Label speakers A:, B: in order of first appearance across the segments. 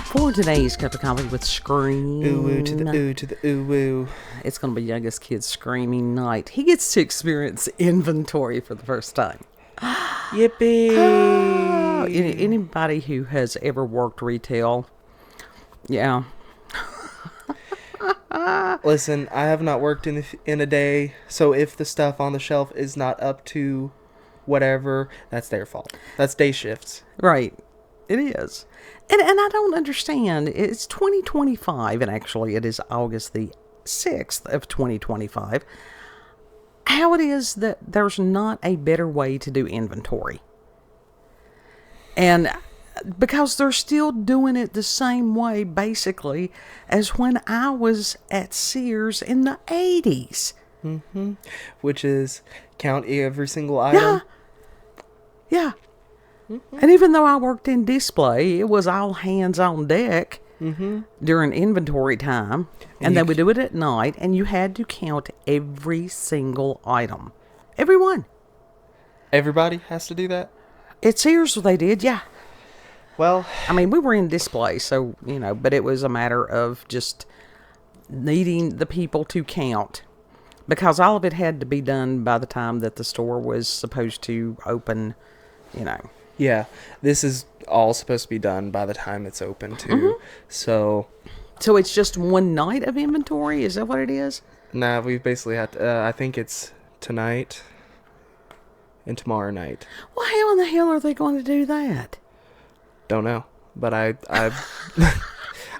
A: For today's cup of coffee with Scream.
B: Ooh to the ooh to the ooh woo.
A: It's going to be youngest kid's screaming night. He gets to experience inventory for the first time.
B: Yippee!
A: Anybody who has ever worked retail, yeah.
B: Listen, I have not worked in a day, so if the stuff on the shelf is not up to whatever, that's their fault. That's day shifts.
A: Right. It is. And I don't understand. It's 2025, and actually it is August the 6th of 2025. How it is that there's not a better way to do inventory. And because they're still doing it the same way, basically, as when I was at Sears in the 80s.
B: Mm-hmm. Which is count every single item.
A: Yeah. Mm-hmm. And even though I worked in display, it was all hands on deck during inventory time. And they would do it at night, and you had to count every single item. Every one.
B: Everybody has to do that?
A: At Sears, they did, yeah.
B: Well,
A: I mean, we were in display, so, but it was a matter of just needing the people to count. Because all of it had to be done by the time that the store was supposed to open,
B: Yeah, this is all supposed to be done by the time it's open, too.
A: Mm-hmm.
B: So
A: it's just one night of inventory? Is that what it is?
B: Nah, we basically had to, I think it's tonight and tomorrow night.
A: Well, how in the hell are they going to do that?
B: Don't know, but I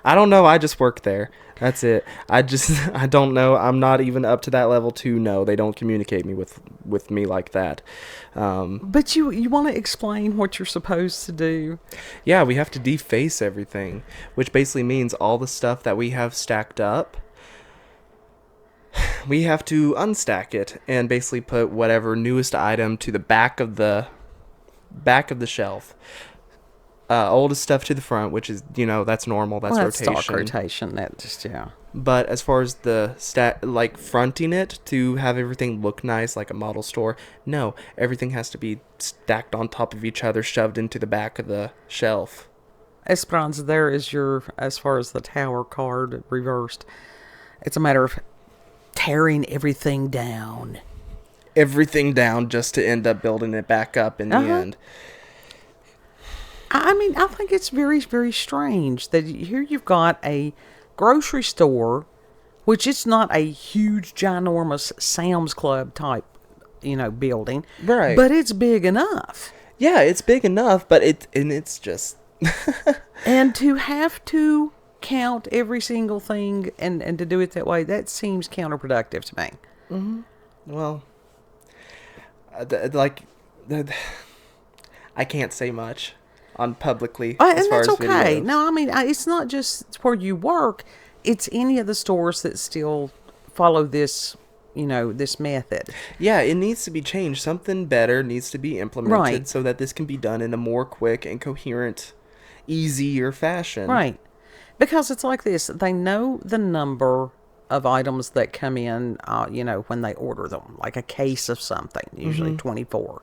B: I don't know. I just work there. That's it. I don't know. I'm not even up to that level to know. They don't communicate with me like that.
A: But you want to explain what you're supposed to do?
B: Yeah, we have to deface everything, which basically means all the stuff that we have stacked up, we have to unstack it and basically put whatever newest item to the back of the shelf. Oldest stuff to the front, which is, that's normal. That's rotation.
A: Stock rotation. That just, yeah.
B: But as far as the fronting it to have everything look nice like a model store, no, everything has to be stacked on top of each other, shoved into the back of the shelf.
A: Esperanza, there is as far as the tower card reversed. It's a matter of tearing everything down.
B: Everything down just to end up building it back up in the end.
A: I mean, I think it's very, very strange that here you've got a grocery store, which it's not a huge, ginormous Sam's Club type, building.
B: Right.
A: But it's big enough.
B: Yeah, it's big enough, but it's just...
A: And to have to count every single thing and to do it that way, that seems counterproductive to me.
B: Mm-hmm. Well, I can't say much on publicly as far as
A: okay.
B: videos.
A: No, I mean, it's not just where you work. It's any of the stores that still follow this, this method.
B: Yeah, it needs to be changed. Something better needs to be implemented so that this can be done in a more quick and coherent, easier fashion.
A: Right. Because it's like this. They know the number of items that come in, when they order them. Like a case of something, usually 24.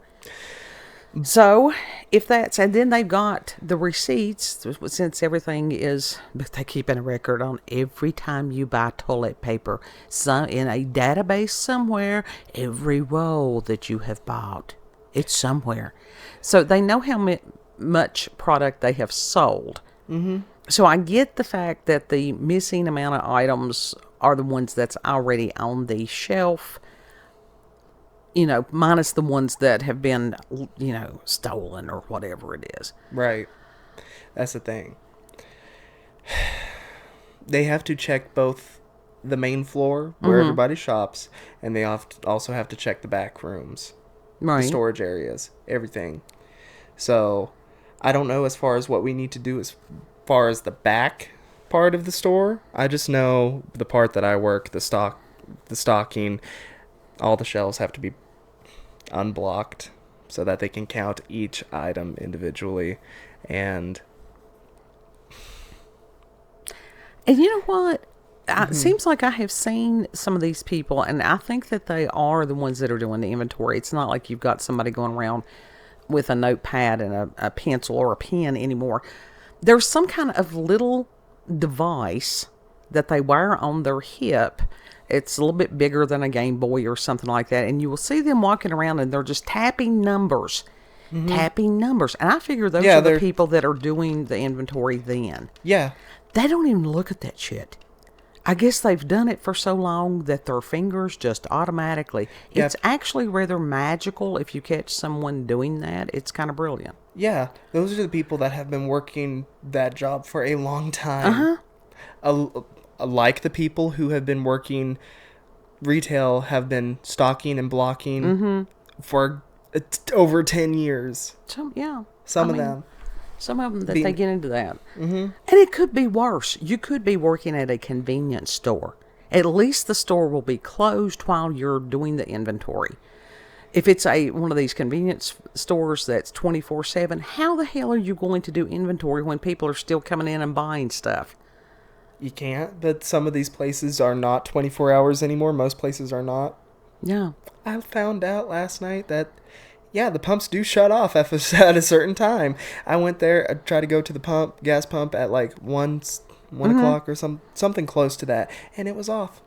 A: So, and then they've got the receipts, since everything is, they keep in a record on every time you buy toilet paper. So, in a database somewhere, every roll that you have bought, it's somewhere. So, they know how much product they have sold. Mm-hmm. So, I get the fact that the missing amount of items are the ones that's already on the shelf. Minus the ones that have been, stolen or whatever it is.
B: Right. That's the thing. They have to check both the main floor where everybody shops, and they also have to check the back rooms.
A: Right.
B: The storage areas, everything. So, I don't know as far as what we need to do as far as the back part of the store. I just know the part that I work, the stocking, all the shelves have to be unblocked so that they can count each item individually. And
A: you know what? It seems like I have seen some of these people, and I think that they are the ones that are doing the inventory. It's not like you've got somebody going around with a notepad and a pencil or a pen anymore. there's some kind of little device that they wear on their hip. It's a little bit bigger than a Game Boy or something like that. And you will see them walking around and they're just tapping numbers. Tapping numbers. And I figure those are the people that are doing the inventory then.
B: Yeah.
A: They don't even look at that shit. I guess they've done it for so long that their fingers just automatically...
B: Yeah.
A: It's actually rather magical if you catch someone doing that. It's kind of brilliant.
B: Yeah. Those are the people that have been working that job for a long time. Like the people who have been working retail, have been stocking and blocking for over 10 years. Some of them.
A: Some of them that they get into that. And it could be worse. You could be working at a convenience store. At least the store will be closed while you're doing the inventory. If it's one of these convenience stores that's 24/7, how the hell are you going to do inventory when people are still coming in and buying stuff?
B: You can't, but some of these places are not 24 hours anymore. Most places are not.
A: Yeah.
B: I found out last night that, the pumps do shut off at a certain time. I went there, I tried to go to the gas pump at like 1 o'clock or something close to that, and it was off.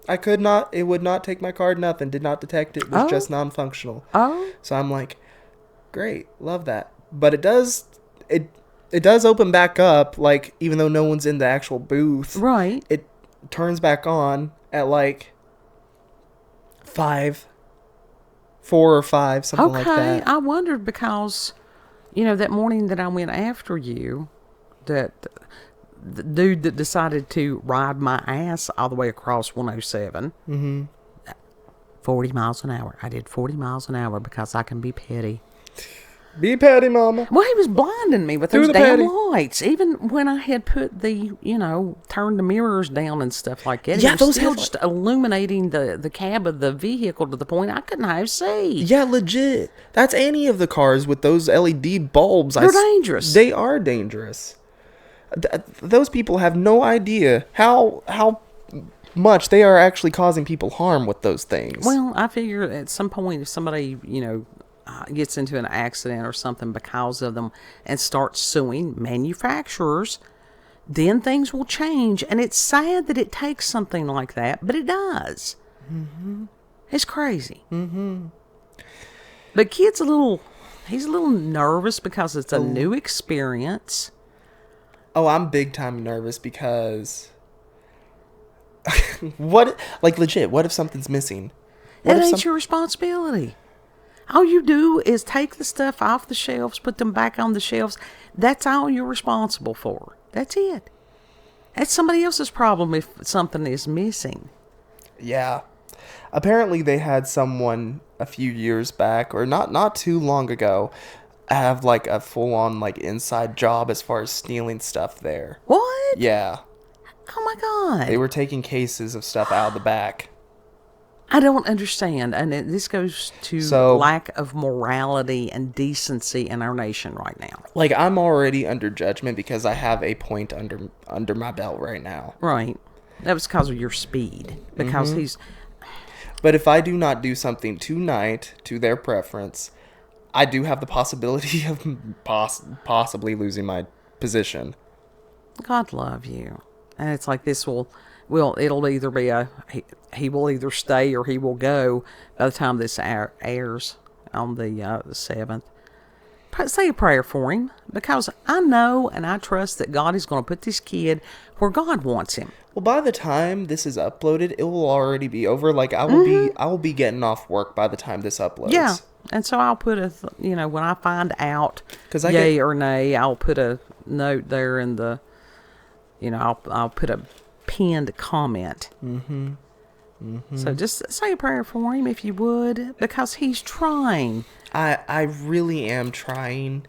B: It would not take my card, nothing, did not detect it, was just non-functional. So I'm like, great, love that. But it does open back up, like, even though no one's in the actual booth.
A: Right.
B: It turns back on at like 4 or 5, something like that.
A: I wondered because, that morning that I went after you, that the dude that decided to ride my ass all the way across 107, 40 miles an hour. I did 40 miles an hour because I can be petty.
B: Be petty, mama.
A: Well, he was blinding me with those damn lights. Even when I had put the, turned the mirrors down and stuff like that.
B: Yeah, those
A: still just illuminating the cab of the vehicle to the point I couldn't have see.
B: Yeah, legit. That's any of the cars with those LED bulbs.
A: They're dangerous.
B: They are dangerous. Those people have no idea how much they are actually causing people harm with those things.
A: Well, I figure at some point if somebody, gets into an accident or something because of them and starts suing manufacturers, then things will change. And it's sad that it takes something like that, but it does. It's crazy. But he's a little nervous because it's a new experience.
B: Oh, I'm big time nervous because legit, what if something's missing?
A: That ain't your responsibility. All you do is take the stuff off the shelves, put them back on the shelves. That's all you're responsible for. That's it. That's somebody else's problem if something is missing.
B: Yeah. Apparently they had someone a few years back, or not too long ago, have like a full-on like inside job as far as stealing stuff there.
A: What?
B: Yeah.
A: Oh my God.
B: They were taking cases of stuff out of the back.
A: I don't understand, and this goes to lack of morality and decency in our nation right now.
B: Like, I'm already under judgment because I have a point under my belt right now.
A: Right. That was because of your speed. Because he's...
B: But if I do not do something tonight to their preference, I do have the possibility of possibly losing my position. God
A: love you. And it's like this it'll either be he will either stay or he will go by the time this airs on the 7th. Say a prayer for him, because I know and I trust that God is going to put this kid where God wants him.
B: Well, by the time this is uploaded, it will already be over. Like, I will be getting off work by the time this uploads.
A: Yeah, and so I'll put when I find out yay or nay, I'll put a note there in the, I'll put a pinned comment. So just say a prayer for him if you would, because he's trying.
B: I really am trying.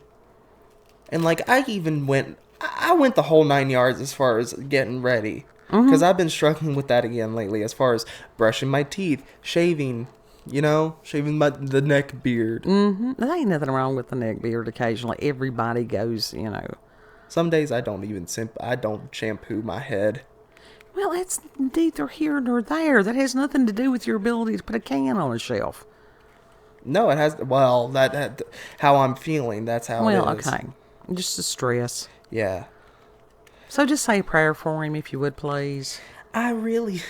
B: And like, I went the whole 9 yards as far as getting ready. Because I've been struggling with that again lately, as far as brushing my teeth, shaving the neck beard.
A: There ain't nothing wrong with the neck beard occasionally. Everybody goes,
B: Some days I don't shampoo my head.
A: Well, that's neither here nor there. That has nothing to do with your ability to put a can on a shelf.
B: No, it has. Well, that how I'm feeling. That's how it is.
A: Well, okay. Just the stress.
B: Yeah.
A: So just say a prayer for him if you would, please.
B: I really,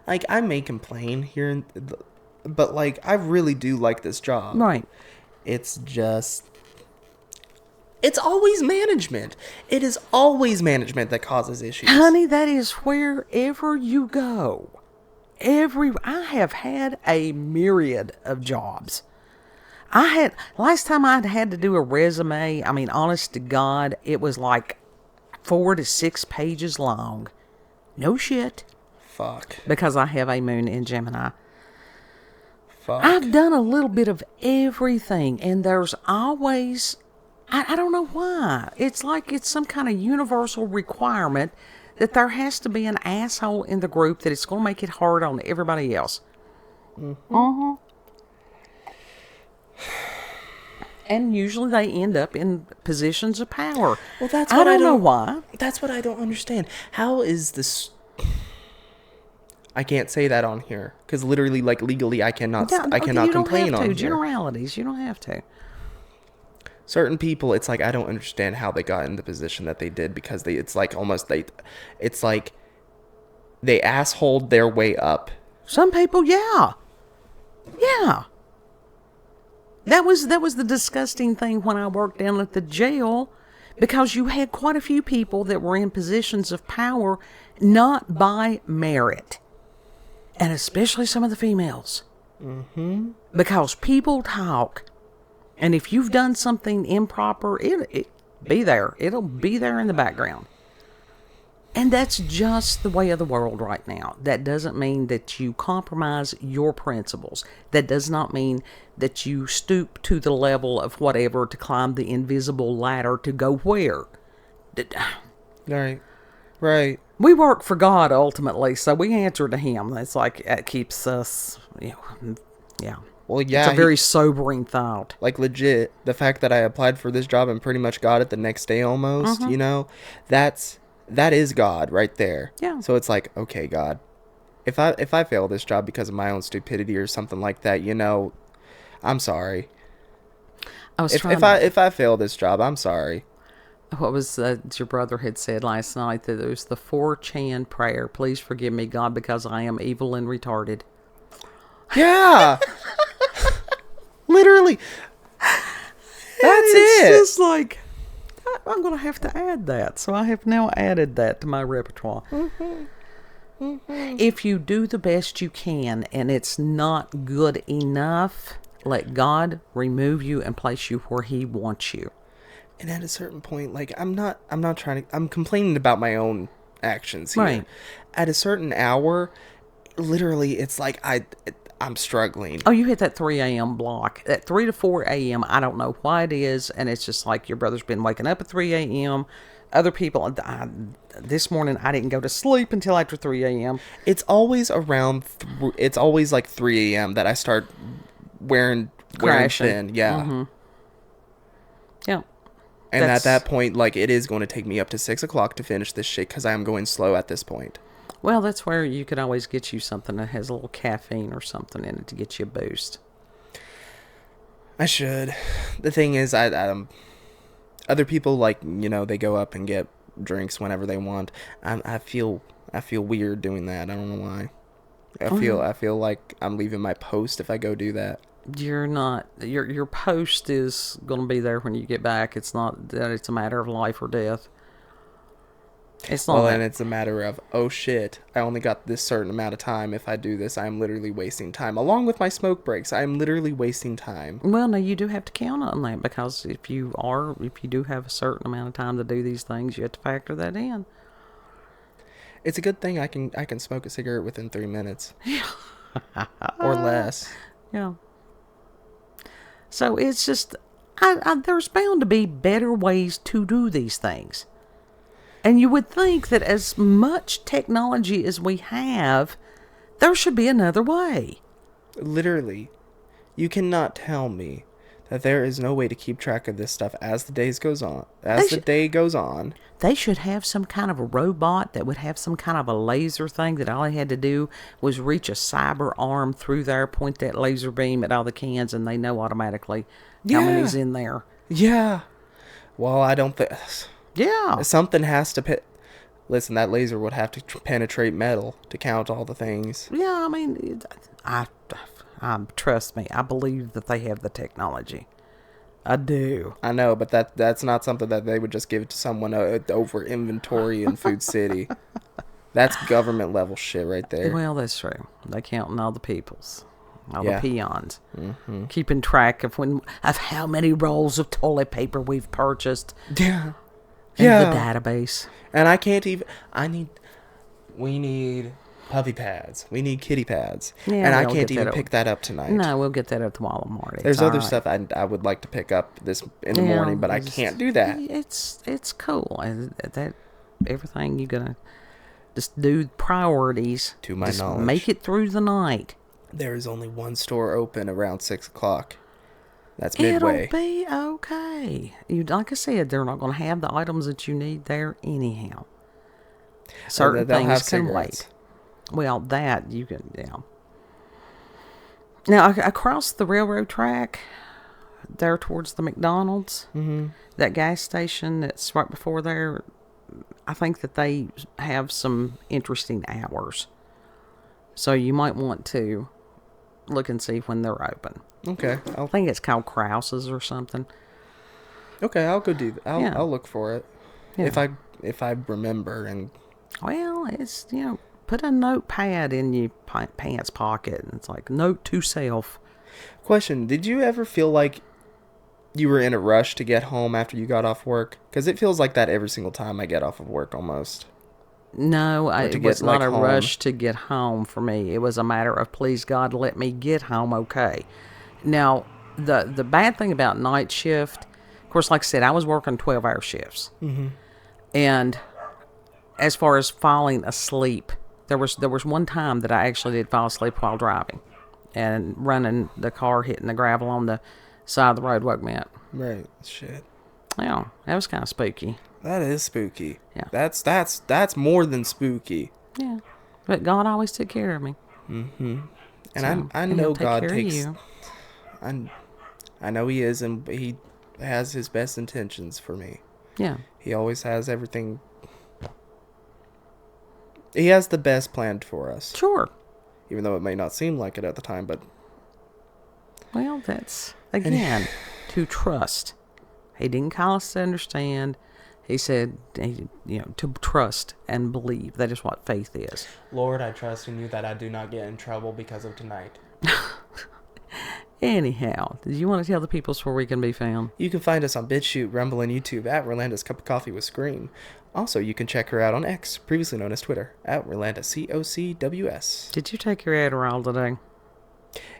B: like, I may complain here, but, like, I really do like this job.
A: Right.
B: It's just, it's always management. It is always management that causes issues.
A: Honey, that is wherever you go. I have had a myriad of jobs. Last time I had to do a resume, I mean, honest to God, it was like 4 to 6 pages long. No shit.
B: Fuck.
A: Because I have a moon in Gemini.
B: Fuck.
A: I've done a little bit of everything, and there's always, I don't know why. It's like it's some kind of universal requirement that there has to be an asshole in the group that it's going to make it hard on everybody else. Mm-hmm. And usually they end up in positions of power.
B: Well, that's
A: I
B: what
A: don't know why.
B: That's what I don't understand. How is this? I can't say that on here because literally, like, legally, I cannot. I cannot complain on here.
A: Generalities, you don't have to.
B: Certain people, it's like I don't understand how they got in the position that they did because it's like it's like they assholed their way up.
A: Some people, yeah. That was the disgusting thing when I worked down at the jail, because you had quite a few people that were in positions of power not by merit, and especially some of the females. Mm-hmm. Because people talk. And if you've done something improper, it'll be there. It'll be there in the background. And that's just the way of the world right now. That doesn't mean that you compromise your principles. That does not mean that you stoop to the level of whatever to climb the invisible ladder to go where.
B: Right.
A: We work for God ultimately, so we answer to Him. It's like it keeps us, yeah.
B: Well, yeah.
A: It's a very sobering thought.
B: Like, legit, the fact that I applied for this job and pretty much got it the next day almost, that is God right there.
A: Yeah.
B: So it's like, okay, God, if I fail this job because of my own stupidity or something like that, I'm sorry. If I fail this job, I'm sorry.
A: What was your brother had said last night, that it was the 4chan prayer. Please forgive me, God, because I am evil and retarded.
B: Yeah. Literally. That's it.
A: It's just like, I'm going to have to add that. So I have now added that to my repertoire. Mm-hmm. Mm-hmm. If you do the best you can and it's not good enough, let God remove you and place you where He wants you.
B: And at a certain point, like, I'm complaining about my own actions here.
A: Right.
B: At a certain hour, literally, it's like I'm struggling.
A: Oh, you hit that 3 a.m. block. At 3 to 4 a.m., I don't know why it is, and it's just like your brother's been waking up at 3 a.m. Other people, this morning, I didn't go to sleep until after 3 a.m.
B: It's always it's always like 3 a.m. that I start wearing thin. Yeah.
A: Mm-hmm. Yeah.
B: And at that point, like, it is going to take me up to 6 o'clock to finish this shit because I am going slow at this point.
A: Well, that's where you could always get you something that has a little caffeine or something in it to get you a boost.
B: I should. The thing is, other people, like, they go up and get drinks whenever they want. I feel weird doing that. I don't know why. I feel like I'm leaving my post if I go do that.
A: You're not. Your post is going to be there when you get back. It's not that it's a matter of life or death. It's not.
B: Well, and it's a matter of, oh shit, I only got this certain amount of time. If I do this, I'm literally wasting time. Along with my smoke breaks, I'm literally wasting time.
A: Well, no, you do have to count on that, because if you do have a certain amount of time to do these things, you have to factor that in.
B: It's a good thing I can smoke a cigarette within 3 minutes. Or less.
A: Yeah. So it's just, there's bound to be better ways to do these things. And you would think that as much technology as we have, there should be another way.
B: Literally. You cannot tell me that there is no way to keep track of this stuff as the day goes on.
A: They should have some kind of a robot that would have some kind of a laser thing that all they had to do was reach a cyber arm through there, point that laser beam at all the cans, and they know automatically how many's in there.
B: Yeah. Well, I don't think...
A: Yeah.
B: Something has to listen, that laser would have to penetrate metal to count all the things.
A: Yeah, I mean, I trust me, I believe that they have the technology. I do.
B: I know, but that's not something that they would just give it to someone over inventory in Food City. That's government level shit right there.
A: Well, that's true. They counting all the peoples, all
B: Yeah.
A: the peons, keeping track of how many rolls of toilet paper we've purchased.
B: Yeah.
A: In
B: Yeah.
A: the database.
B: And we need puppy pads. We need kitty pads.
A: Yeah,
B: and I
A: we'll
B: can't
A: get
B: even
A: that
B: pick that up tonight.
A: No, we'll get that up tomorrow morning.
B: There's other
A: right.
B: stuff I would like to pick up in the morning, but I can't do that.
A: It's cool. That everything you gotta just do priorities.
B: To my
A: just
B: knowledge.
A: make it through the night.
B: There is only one store open around 6 o'clock. That's Midway.
A: It'll be okay. Like I said, they're not going to have the items that you need there anyhow. Certain
B: they'll have
A: things can
B: cigarettes.
A: wait. Well, that you can, yeah. Now, across the railroad track, there towards the McDonald's, that gas station that's right before there, I think that they have some interesting hours. So you might want to look and see when they're open.
B: Okay.
A: I think it's called Krause's or something.
B: Okay, I'll go do that. I'll look for it.
A: Yeah.
B: If I remember. And
A: Well, it's, put a notepad in your pants pocket. And it's like, note to self.
B: Question, did you ever feel like you were in a rush to get home after you got off work? Because it feels like that every single time I get off of work almost.
A: No, it was
B: get,
A: not a
B: home.
A: rush to get home for me. It was a matter of, please God, let me get home okay. Now, the bad thing about night shift, of course, like I said, I was working 12-hour shifts. Mm-hmm. And as far as falling asleep, there was one time that I actually did fall asleep while driving. And running the car, hitting the gravel on the side of the road woke me up.
B: Right. Shit.
A: Yeah, that was kind of spooky.
B: That is spooky.
A: Yeah.
B: That's more than spooky.
A: Yeah. But God always took care of me.
B: Mm-hmm. And
A: So,
B: I
A: and
B: know
A: he'll take
B: God
A: care of
B: takes...
A: you.
B: I know he is, and he has his best intentions for me.
A: Yeah.
B: He always has everything. He has the best planned for us.
A: Sure.
B: Even though it may not seem like it at the time, but...
A: Well, that's, again, to trust. He didn't call us to understand. He said, to trust and believe. That is what faith is.
B: Lord, I trust in you that I do not get in trouble because of tonight.
A: Anyhow, do you want to tell the peoples where we can be found?
B: You can find us on BitChute, Rumble, and YouTube at Rolanda's Cup of Coffee with Scream. Also, you can check her out on X, previously known as Twitter, at Rolanda COCWS.
A: Did you take your Adderall today?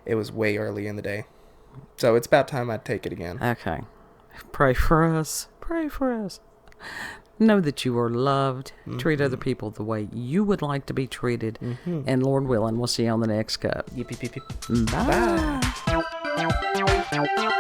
B: It was way early in the day. So it's about time I take it again.
A: Okay. Pray for us. Pray for us. Know that you are loved. Mm-hmm. Treat other people the way you would like to be treated. Mm-hmm. And Lord willing, we'll see you on the next cup.
B: Yip, yip, yip, yip.
A: Bye.
B: Bye.